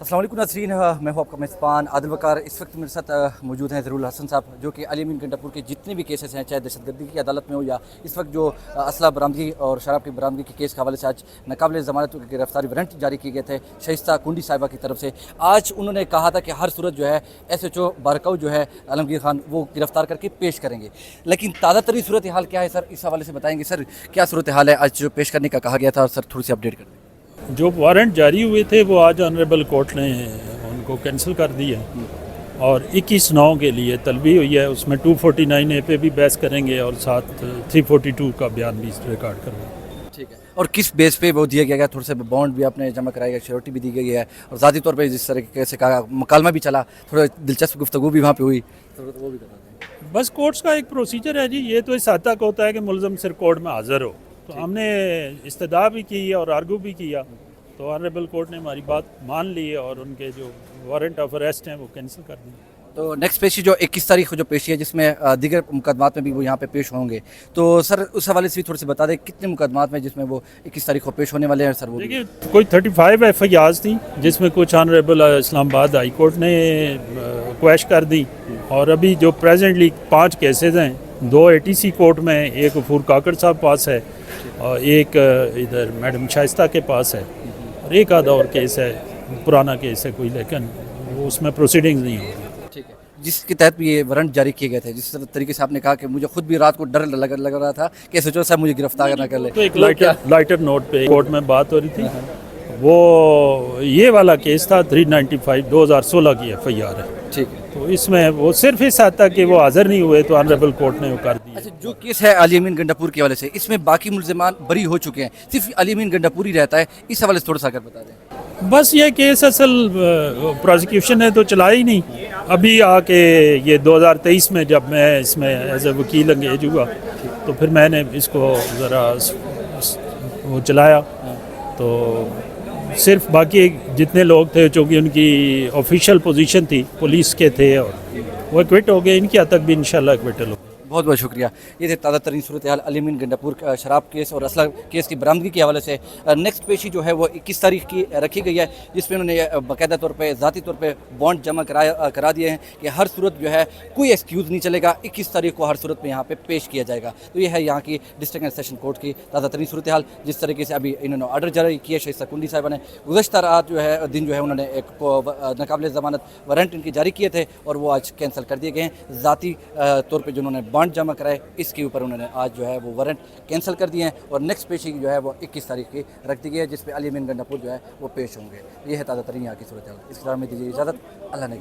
अस्सलाम वालेकुम नाज़रीन, मैं हूं आपका मेज़बान आदिल वकार। इस वक्त मेरे साथ मौजूद हैं ज़रूल हसन साहब, जो कि अली अमीन गंडापुर के जितने भी केसेस हैं, चाहे दहशतगर्दी की अदालत में हो या इस वक्त जो असला बरामदगी और शराब की बरामदगी के केस के हवाले से आज नाकाबिल ज़मानत गिरफ्तारी वारंट जारी किए गए थे शाइस्ता कुंडी साहिबा की तरफ से। आज उन्होंने कहा था कि हर सूरत जो है SHO बारकाऊ जो है आलमगीर खान वो गिरफ्तार करके पेश करेंगे। लेकिन ताज़ा तरीन सूरत हाल क्या है सर, इस हवाले से बताएंगे सर, क्या सूरत हाल है आज जो पेश करने का कहा गया था? सर थोड़ी सी अपडेट कर दें। जो वारंट जारी हुए थे वो आज ऑनरेबल कोर्ट ने उनको कैंसिल कर दिया और 21/9 के लिए तलबी हुई है। उसमें 249A पे भी बहस करेंगे और साथ 342 का बयान भी रिकॉर्ड करेंगे। ठीक है, और किस बेस पे वो दिया गया? थोड़े से बॉन्ड भी आपने जमा कराया, श्योरिटी भी दी गई है और ज़ाती तौर पे जिस तरीके से कहा मुकालमा भी चला, थोड़ा दिलचस्प गुफ्तगू भी वहाँ पे हुई, तो वो भी बता दें। बस कोर्ट्स का एक प्रोसीजर है जी, ये तो इस हद तक होता है कि मुलज़म सिर्फ कोर्ट में हाज़िर हो। तो हमने इस्तदा भी की और आर्गू भी किया, तो ऑनरेबल कोर्ट ने हमारी बात मान ली है और उनके जो वारंट ऑफ अरेस्ट हैं वो कैंसिल कर दिए। तो नेक्स्ट पेशी जो 21 तारीख को जो पेशी है, जिसमें दीगर मुकदमात में भी वो यहाँ पे पेश होंगे, तो सर उस हवाले से भी थोड़ी सी बता दें कितने मुकदमात में जिसमें वो 21 तारीख को पेश होने वाले हैं सर? वो देखिए कोई 35 FIRs थी, जिसमें कुछ ऑनरेबल इस्लामाबाद हाई कोर्ट ने क्वैश कर दी और अभी जो प्रेजेंटली 5 केसेस हैं, 2 ATC कोर्ट में, एक गफूर काकड़ साहब पास है और एक इधर मैडम शाइस्ता के पास है और एक आधा और केस है, पुराना केस है कोई, लेकिन वो उसमें प्रोसीडिंग्स नहीं होगी। ठीक है, जिसके तहत भी ये वारंट जारी किए गए थे, जिस तरीके से आपने कहा कि मुझे खुद भी रात को डर लग रहा था कि SHO साहब मुझे गिरफ्तार ना कर ले। तो एक लाइटर नोट पे कोर्ट में बात हो रही थी, वो ये वाला केस था 395 2016 की FIR है। ठीक है, तो इसमें वो सिर्फ इस हद तक कि वो हाजिर नहीं हुए तो ऑनरेबल कोर्ट ने वो कर दिया। अच्छा, जो केस है अली अमीन गंडापुर के हवाले से, इसमें बाकी मुल्ज़िमान बरी हो चुके हैं, सिर्फ अली अमीन गंडापुर ही रहता है, इस हवाले से थोड़ा सा अगर बता दें। बस ये केस असल प्रोसिक्यूशन ने तो चला ही नहीं। अभी आके ये 2023 में जब मैं इसमें एज ए वकील अंगेज हुआ तो फिर मैंने इसको ज़रा वो चलाया, तो सिर्फ बाकी जितने लोग थे चूँकि उनकी ऑफिशियल पोजीशन थी, पुलिस के थे और वो एक्विट हो गए, इनकी हद तक भी इंशाल्लाह एक्विटल हो। बहुत बहुत शुक्रिया। ये थे ताज़ा तरीन सूरत हाल अली अमीन गंडापुर शराब केस और असला केस की बरामदगी के हवाले से। नेक्स्ट पेशी जो है वो 21 तारीख की रखी गई है, जिसमें उन्होंने बाकायदा तौर पे ज़ाती तौर पे बॉन्ड जमा करा दिए हैं कि हर सूरत जो है कोई एक्सक्यूज़ नहीं चलेगा, 21 तारीख को हर सूरत में यहाँ पे पेश किया जाएगा। तो ये है यहाँ की डिस्ट्रिक्ट एंड सेशन कोर्ट की ताज़ा तरीन सूरत हाल। जिस तरीके से अभी इन्होंने ऑर्डर जारी किया शाइस्ता कुंडी साहिबा ने, गुज़श्ता रात जो है दिन जो है उन्होंने एक नाकाबिल ज़मानत वारंट इनकी जारी किए थे और वो आज कैंसिल कर दिए गए हैं। ज़ाती तौर पर जिन्होंने बॉन्ड जमा कराए इसके ऊपर उन्होंने आज जो है वो वारंट कैंसिल कर दिए हैं और नेक्स्ट पेशी जो है वो 21 तारीख की रख दी गई है, जिस पे अली अमीन गंडापुर जो है वो पेश होंगे। ये है ताज़ा तरीन यहाँ की सूरत हाल। इसके साथ में दीजिए इजाज़त, अल्लाह ने